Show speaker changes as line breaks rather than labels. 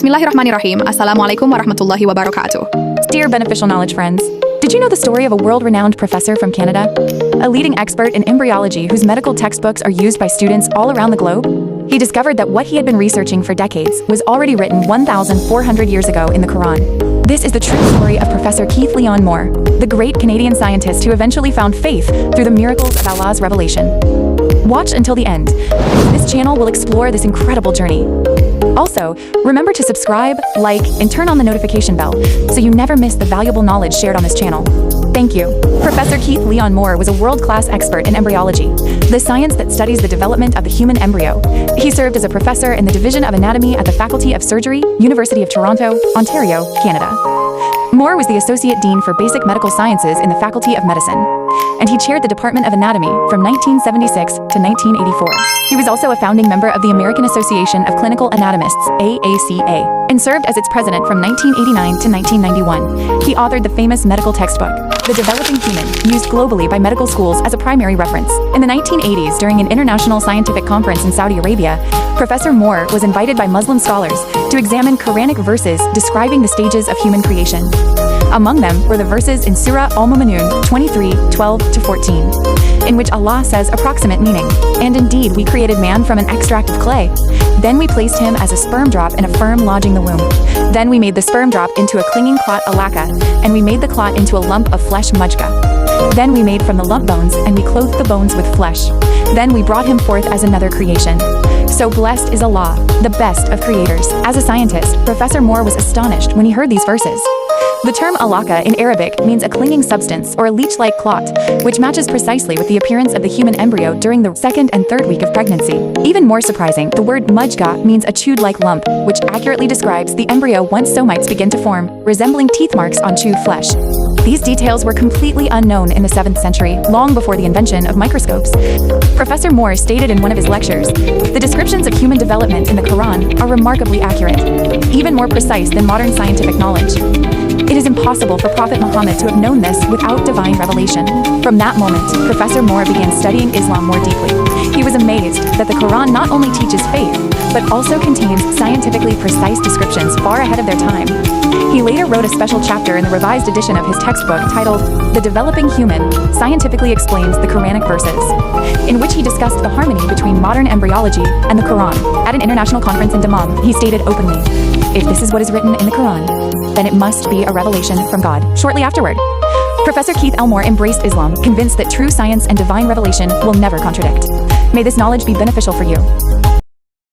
Bismillahirrahmanirrahim. Assalamualaikum warahmatullahi wabarakatuh.
Dear beneficial knowledge friends, did you know the story of a world-renowned professor from Canada? A leading expert in embryology whose medical textbooks are used by students all around the globe? He discovered that what he had been researching for decades was already written 1,400 years ago in the Quran. This is the true story of Professor Keith Leon Moore, the great Canadian scientist who eventually found faith through the miracles of Allah's revelation. Watch until the end. This channel will explore this incredible journey. Also, remember to subscribe, like, and turn on the notification bell so you never miss the valuable knowledge shared on this channel. Thank you. Professor Keith Leon Moore was a world-class expert in embryology, the science that studies the development of the human embryo. He served as a professor in the Division of Anatomy at the Faculty of Surgery, University of Toronto, Ontario, Canada. Moore was the Associate Dean for Basic Medical Sciences in the Faculty of Medicine, and he chaired the Department of Anatomy from 1976 to 1984. He was also a founding member of the American Association of Clinical Anatomists, AACA, and served as its president from 1989 to 1991. He authored the famous medical textbook, The Developing Human, used globally by medical schools as a primary reference. In the 1980s, during an international scientific conference in Saudi Arabia, Professor Moore was invited by Muslim scholars to examine Quranic verses describing the stages of human creation. Among them were the verses in Surah Al-Mu'minun 23:12-14, in which Allah says approximate meaning, "And indeed we created man from an extract of clay. Then we placed him as a sperm drop in a firm lodging the womb. Then we made the sperm drop into a clinging clot alaka, and we made the clot into a lump of flesh mujga. Then we made from the lump bones, and we clothed the bones with flesh. Then we brought him forth as another creation. So blessed is Allah, the best of creators." As a scientist, Professor Moore was astonished when he heard these verses. The term alaka in Arabic means a clinging substance or a leech-like clot, which matches precisely with the appearance of the human embryo during the second and third week of pregnancy. Even more surprising, the word mujga means a chewed-like lump, which accurately describes the embryo once somites begin to form, resembling teeth marks on chewed flesh. These details were completely unknown in the 7th century, long before the invention of microscopes. Professor Moore stated in one of his lectures, "The descriptions of human development in the Quran are remarkably accurate, even more precise than modern scientific knowledge. It is impossible for Prophet Muhammad to have known this without divine revelation." From that moment, Professor Moore began studying Islam more deeply. He was amazed that the Quran not only teaches faith, but also contains scientifically precise descriptions far ahead of their time. He later wrote a special chapter in the revised edition of his textbook titled, "The Developing Human Scientifically Explains the Quranic Verses," in which he discussed the harmony between modern embryology and the Quran. At an international conference in Dammam, he stated openly, "If this is what is written in the Quran, then it must be a revelation from God." Shortly afterward, Professor Keith L. Moore embraced Islam, convinced that true science and divine revelation will never contradict. May this knowledge be beneficial for you.